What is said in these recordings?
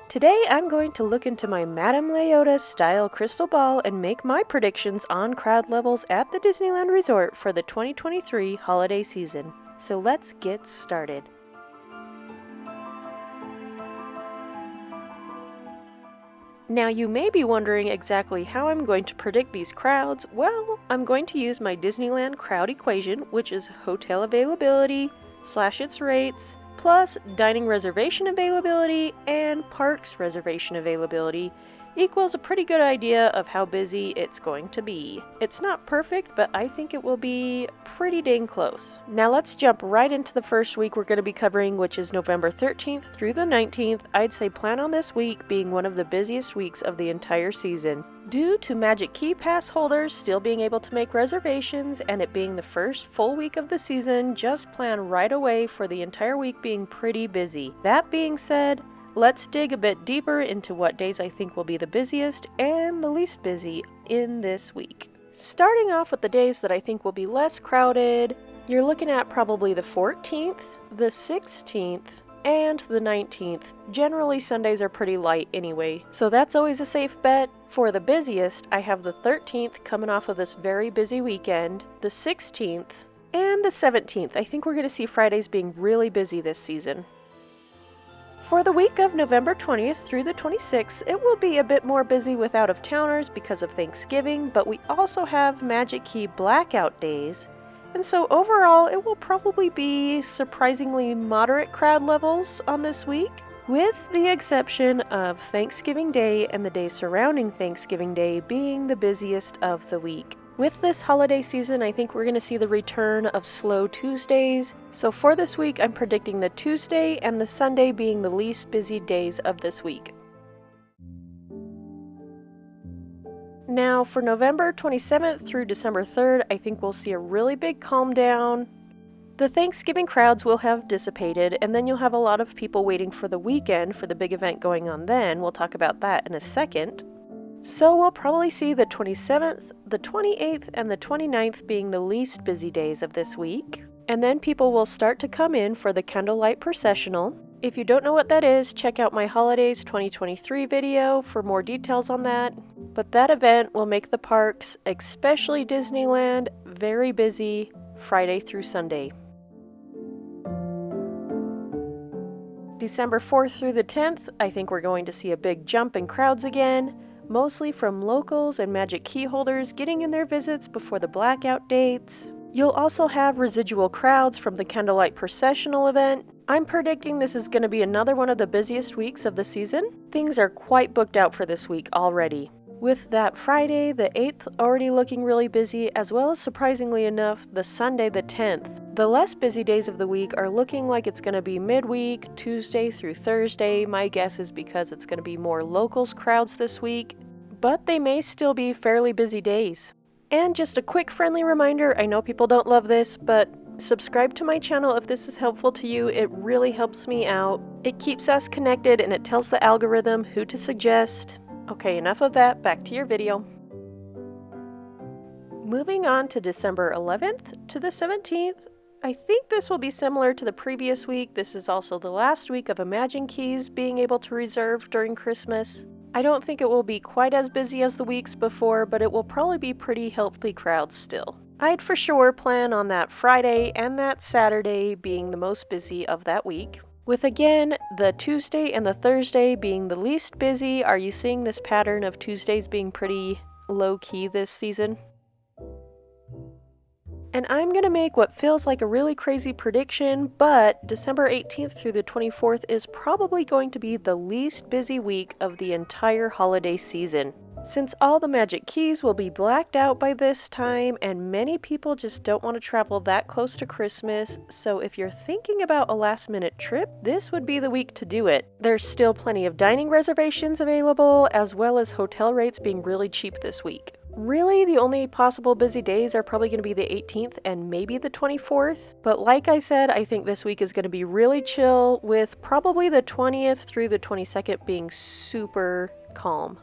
Today I'm going to look into my Madame Leota style crystal ball and make my predictions on crowd levels at the Disneyland Resort for the 2023 holiday season. So let's get started. Now you may be wondering exactly how I'm going to predict these crowds. Well, I'm going to use my Disneyland crowd equation, which is hotel availability / its rates, plus dining reservation availability and parks reservation availability equals a pretty good idea of how busy it's going to be. It's not perfect, but I think it will be pretty dang close. Now let's jump right into the first week we're going to be covering, which is November 13th through the 19th. I'd say plan on this week being one of the busiest weeks of the entire season. Due to Magic Key Pass holders still being able to make reservations and it being the first full week of the season, just plan right away for the entire week being pretty busy. That being said, let's dig a bit deeper into what days I think will be the busiest and the least busy in this week. Starting off with the days that I think will be less crowded, you're looking at probably the 14th, the 16th, and the 19th. Generally, Sundays are pretty light anyway, so that's always a safe bet. For the busiest, I have the 13th coming off of this very busy weekend, the 16th, and the 17th. I think we're going to see Fridays being really busy this season. For the week of November 20th through the 26th, it will be a bit more busy with out-of-towners because of Thanksgiving, but we also have Magic Key blackout days, and so overall it will probably be surprisingly moderate crowd levels on this week, with the exception of Thanksgiving Day and the day surrounding Thanksgiving Day being the busiest of the week. With this holiday season, I think we're going to see the return of slow Tuesdays. So for this week, I'm predicting the Tuesday and the Sunday being the least busy days of this week. Now for November 27th through December 3rd, I think we'll see a really big calm down. The Thanksgiving crowds will have dissipated, and then you'll have a lot of people waiting for the weekend for the big event going on then. We'll talk about that in a second. So we'll probably see the 27th, the 28th, and the 29th being the least busy days of this week. And then people will start to come in for the candlelight processional. If you don't know what that is, check out my Holidays 2023 video for more details on that. But that event will make the parks, especially Disneyland, very busy Friday through Sunday. December 4th through the 10th, I think we're going to see a big jump in crowds again, mostly from locals and Magic Key holders getting in their visits before the blackout dates. You'll also have residual crowds from the candlelight processional event. I'm predicting this is going to be another one of the busiest weeks of the season. Things are quite booked out for this week already, with that Friday the 8th already looking really busy, as well as, surprisingly enough, the Sunday the 10th. The less busy days of the week are looking like it's going to be midweek, Tuesday through Thursday. My guess is because it's going to be more locals crowds this week, but they may still be fairly busy days. And just a quick friendly reminder, I know people don't love this, but subscribe to my channel if this is helpful to you. It really helps me out. It keeps us connected and it tells the algorithm who to suggest. Okay, enough of that, back to your video. Moving on to December 11th to the 17th, I think this will be similar to the previous week. This is also the last week of Imagine Keys being able to reserve during Christmas. I don't think it will be quite as busy as the weeks before, but it will probably be pretty healthy crowds still. I'd for sure plan on that Friday and that Saturday being the most busy of that week, with again the Tuesday and the Thursday being the least busy. Are you seeing this pattern of Tuesdays being pretty low-key this season? And I'm going to make what feels like a really crazy prediction, but December 18th through the 24th is probably going to be the least busy week of the entire holiday season. Since all the Magic Keys will be blacked out by this time, and many people just don't want to travel that close to Christmas, so if you're thinking about a last-minute trip, this would be the week to do it. There's still plenty of dining reservations available, as well as hotel rates being really cheap this week. Really, the only possible busy days are probably going to be the 18th and maybe the 24th. But like I said, I think this week is going to be really chill, with probably the 20th through the 22nd being super calm.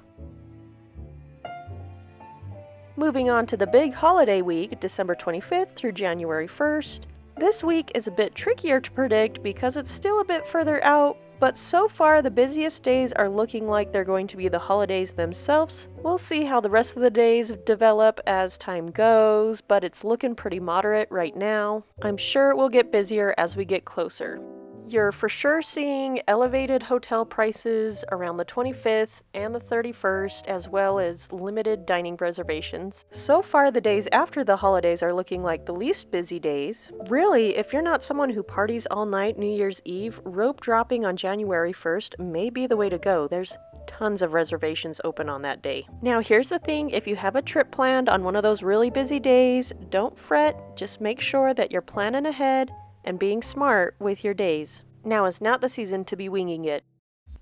Moving on to the big holiday week, December 25th through January 1st. This week is a bit trickier to predict because it's still a bit further out, But so far, the busiest days are looking like they're going to be the holidays themselves. We'll see how the rest of the days develop as time goes, but it's looking pretty moderate right now. I'm sure it will get busier as we get closer. You're for sure seeing elevated hotel prices around the 25th and the 31st, as well as limited dining reservations. So far, the days after the holidays are looking like the least busy days. Really, if you're not someone who parties all night New Year's Eve, rope dropping on January 1st may be the way to go. There's tons of reservations open on that day. Now, here's the thing, if you have a trip planned on one of those really busy days, don't fret, just make sure that you're planning ahead and being smart with your days. Now is not the season to be winging it.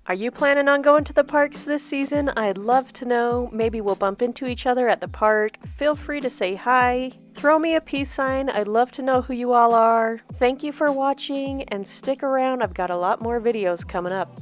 Are you planning on going to the parks this season? I'd love to know. Maybe we'll bump into each other at the park. Feel free to say hi. Throw me a peace sign. I'd love to know who you all are. Thank you for watching and stick around. I've got a lot more videos coming up.